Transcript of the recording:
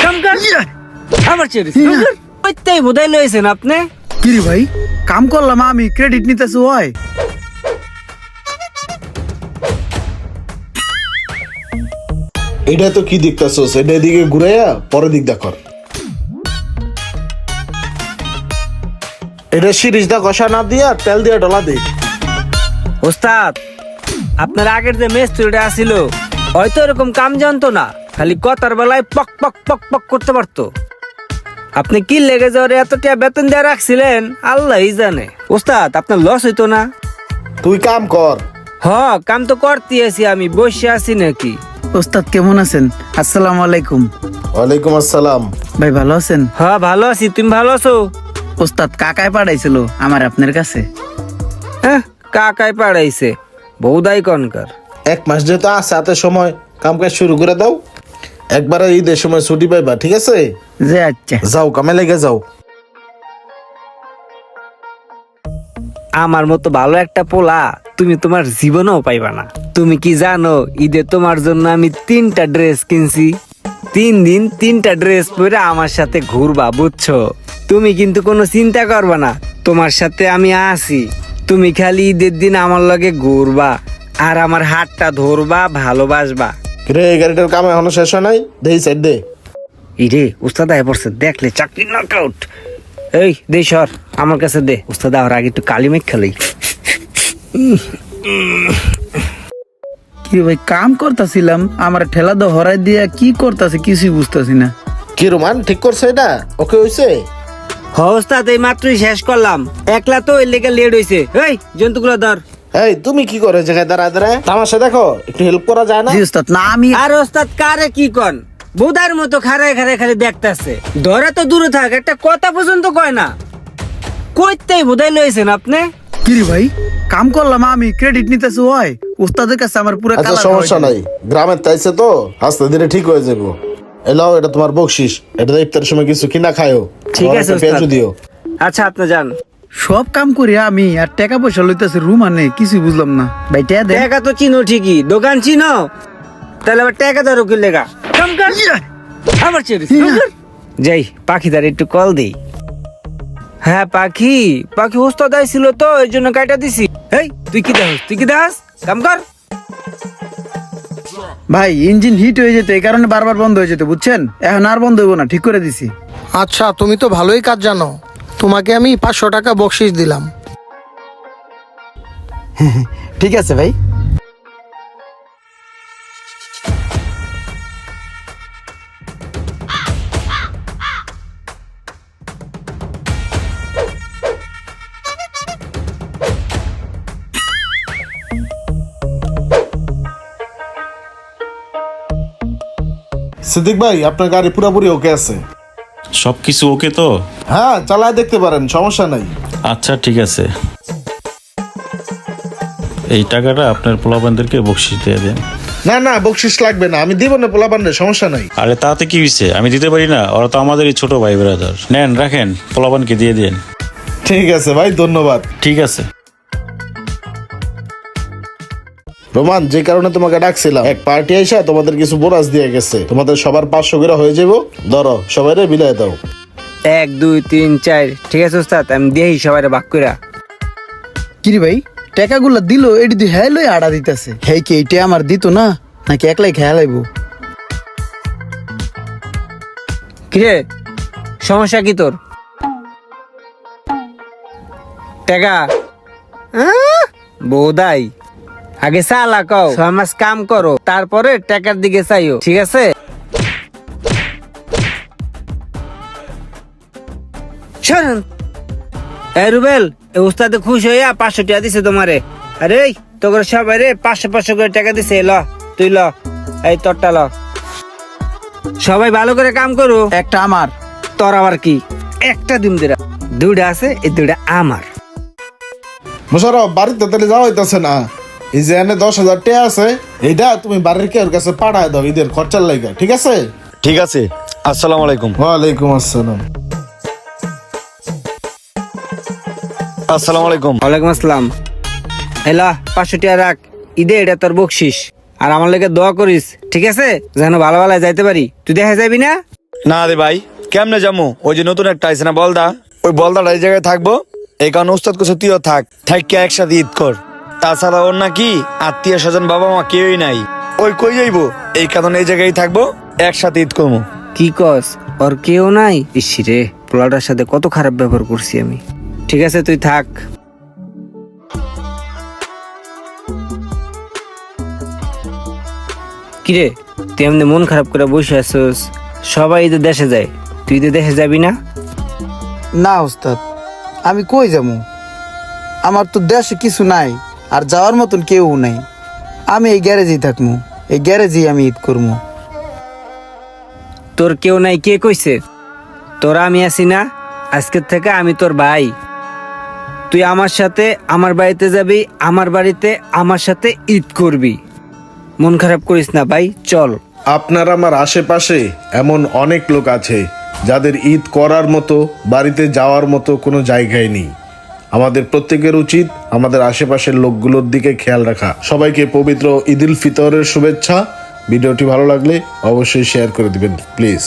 কাম কর আমার চেয়ে কইতেই বোধাই লইছেন আপনি। কি রে ভাই, কাম করলাম আমি, ক্রেডিট নিতেছি হয়? এটা তো কি দেখতেছস? এটা এদিকে ঘুরাইয়া পরে দিক দেখর। এটা সিরিজ দা কষা না দিয়া তেল দিয়া ডলা দে। ওস্তাদ, আপনার আগের যে মেস্তুরিটা আসিল হয়তো এরকম কাম জানতো না, খালি কথার বেলায় পক পক পক পক করতে পারতো। আপনি কি লেগে যাওয়ার এতটা বেতন দিয়ে রাখছিলেন আল্লাহই জানে। ওস্তাদ, আপনার লস হইতো না? তুই কাম কর। হ, কাম তো করতে আছি, আমি বসে আছি নাকি? ওস্তাদ কেমন আছেন? আসসালামু আলাইকুম। ওয়ালাইকুম আসসালাম। ভাই ভালো আছেন? হ্যাঁ ভালো আছি, তুমি ভালো আছো? ওস্তাদ কাকায় পাঠাইছিল আমার আপনার কাছে। হ্যাঁ, কাকাই পাড়াইছে, বৌদাই কনকার। 1 মাস যেহেতু আছে হাতে সময়, কাম কাজ শুরু করে দাও। একবারে ঈদের সময় ছুটি পাইবা, ঠিক আছে? যে আচ্ছা। যাও কামে লেগে যাও। আমার মতো ভালো একটা পোলা তুমি তোমার জীবনেও পাইবা না। তুমি কি জানো, ঈদে তোমার জন্য আমি 3টা ড্রেস কিনছি। 3 দিন 3টা ড্রেস পরে আমার সাথে ঘুরবা, বুঝছো? তুমি কিন্তু কোনো চিন্তা করবা না, তোমার সাথে আমি আছি। তুমি খালি ঈদের দিন আমার লগে ঘুরবা আর আমার হাতটা ধরবা, ভালোবাসবা। রে গাড়িটার কাম এখনো শেষ হয় নাই, দেই সাইড দে। ইরে উস্তাদ আয় পড়ছে, দেখলে চাকরি নকআউট। এই দে সর, আমার কাছে দে। উস্তাদ আর আগে একটু কালি মেঘ খেলেই। কি ভাই, কাম করতেছিলাম, আমার ঠেলা দো হরাই দিয়া কি করতেছে কিছুই বুঝতেছি না। কি রোমান ঠিক করছে এটা? ওকে হইছে? হ উস্তাদ, এই মাত্রই শেষ করলাম। একলা তো এর লেগে লেট হইছে। এই জন্তুগুলো ধর। এই তুমি কি করে জায়গায় দাঁড়ায় দাঁড়ায় তামাশা দেখো? একটু হেল্প করা যায় না? জি ওস্তাদ, না আমি আর ওস্তাদ কারে কি কন, বুদার মতো খাড়ায় খাড়ায় খালি দেখতাছে। ধরা তো দূরে থাক, একটা কথা পর্যন্ত কয় না। কইতেই বোধাই লইছেন আপনি। কি রে ভাই, কাম করলাম আমি, ক্রেডিট নিতেছি হয়? ওস্তাদের কাছে আমার পুরো আচ্ছা কালার সমস্যা নাই, গ্রামের তাইছে তো আস্তে ধীরে ঠিক হয়ে যাবো। এলাও, এটা তোমার বকশিস, এটা ইফতারের সময় কিছু কিনা খায়ও। ঠিক আমার আছে একটা পেঁয়াজু ওস্তাদ। দিও। আচ্ছা আপনি যান। সব কাম করি আমি, আর টাকা পয়সা লইতেছে রুম আনে, কিছুই বুঝলাম না। ভাই টাকা দেন। টাকা তো চিনো ঠিকই, দোকান চিনো, তাহলে আবার টাকা ধরো কি লেগা? কাম কর আমার চেয়ে যাই, পাখিদার একটু কল দেই। হ্যাঁ পাখি, পাখি ওস্তাদ আইছিল তো এই জন্য কাটা দিছি। এই তুই কি দেখ, তুই কি দেখাস? কাম কর। ভাই ইঞ্জিন হিট হয়ে যেত, এই কারণে বারবার বন্ধ হয়ে যেত, বুঝছেন? এখন আর বন্ধ হইব না, ঠিক করে দিছি। আচ্ছা, তুমি তো ভালোই কাজ জানো, তোমাকে আমি 500 টাকা বকশিস দিলাম। ঠিক আছে ভাই। সিদ্দিক ভাই, আপনার গাড়ি পুরোপুরি ওকে আছে? সবকিছু ওকে তো? হ্যাঁ, চালায় দেখতে পারেন, সমস্যা নাই। আচ্ছা ঠিক আছে, এই টাকাটা আপনার পোলাপানদেরকে বকশিস দিয়ে দেন। না না, বকশিস লাগবে না, আমি দিব না পোলাপান্ডে, সমস্যা নাই। আরে তাতে কি হয়েছে, আমি দিতে পারি না? ওরা তো আমাদেরই ছোট ভাই ব্রাদার। নেন রাখেন, পোলাপানকে দিয়ে দেন। ঠিক আছে ভাই, ধন্যবাদ। ঠিক আছে। রোমান, যে কারণে তোমাকে ডাকছিলাম, এক পার্টি আইসা তোমাদের কিছু বোনাস দিয়ে গেছে, তোমাদের সবার 500 করে হয়ে যাবো। ধরো, সবাই বিলাই দাও। 1 2 3 4, ঠিক আছে ওস্তাদ, আমি দিই সবাই ভাগ কইরা। কি রে ভাই, টাকাগুলো দিল, এটি তুই হ্যাঁ লই আড়া দিতেছে। হ্যাঁ কি এইটা আমার দিত না, নাকি একলাই খেয়াল আইব? কিরে সমস্যা কি তোর? টাকা বোধাই আগে চালা কও, 6 মাস কাম করো, তারপরে টাকার দিকে চাইও, ঠিক আছে? শোনেন এই রুবেল, এই উস্তাদে খুশি হইয়া 500 টাকা দিছে তোমারে। আরে তোর সবাই রে 500 করে টাকা দিছে। ল তুই ল, এই তোরটা ল। সবাই ভালো করে কাম করো। একটা আমার। তোর আবার কি? একটা ডিম দিরা, 2টা আছে, এই 2টা আমার। মোশারফ, বাড়িতে তাহলে যাওয়া হইতেছে না? এই যে এনে 10,000 টাকা আছে, এইটা তুমি বাড়ির কেউ কাছে পাঠায় দাও ঈদের খরচার লাইগা, ঠিক আছে? ঠিক আছে, আসসালামু আলাইকুম। ওয়ালাইকুম আসসালাম। আসসালামু আলাইকুম। ওয়ালাইকুম আসসালাম। এলা 500 টাকা রাখ, ঈদে এটা তোর বকশিস। আর আমার লেগে দোয়া করিস, ঠিক আছে? যেন ভালো ভালো যাইতে পারি। তুই দেখা যাবি না? না রে ভাই, কেমনে যাবো? ওই যে নতুন একটা আইছে না বলদা, ওই বলদাটা এই জায়গায় থাকবো। এই কারণে উস্তাদ কিছু তুইও থাক একসাথে ঈদ কর। তাছাড়া ওর নাকি আত্মীয় স্বজন বাবা মা কেউই নাই, ওই কই যাইবো, এই কারণে এই জায়গায় থাকবো, একসাথে ঈদ করবো। কি কস? ওর কেউ নাই? ইসি রে, পোলাটার সাথে কত খারাপ ব্যবহার করছি আমি। ঠিক আছে, তুই থাক। কিরে, তুই এমনি মন খারাপ করে বসে আছিস? সবাই ঈদে দেশে যায়, তুই ঈদে দেশে যাবি না? না ওস্তাদ, আমি কই যাবো? আমার তো দেশে কিছু নাই, আর যাওয়ার মতন কেউ নাই। আমি এই গ্যারেজেই থাকবো, এই গ্যারেজেই আমি ঈদ করবো। তোর কেউ নাই কে কইছে? তোরা আমি আছি না, আজকের থেকে আমি তোর ভাই। তুই আমার সাথে আমার বাড়িতে যাবি, আমার বাড়িতে আমার সাথে ঈদ করবি। মন খারাপ করিস না ভাই, চল। আপনার আমার আশেপাশে এমন অনেক লোক আছে যাদের ঈদ করার মতো, বাড়িতে যাওয়ার মতো কোনো জায়গায় নেই। আমাদের প্রত্যেকের উচিত আমাদের আশেপাশের লোকগুলোর দিকে খেয়াল রাখা। সবাইকে পবিত্র ঈদ উল ফিতরের শুভেচ্ছা। ভিডিওটি ভালো লাগলে অবশ্যই শেয়ার করে দিবেন প্লিজ।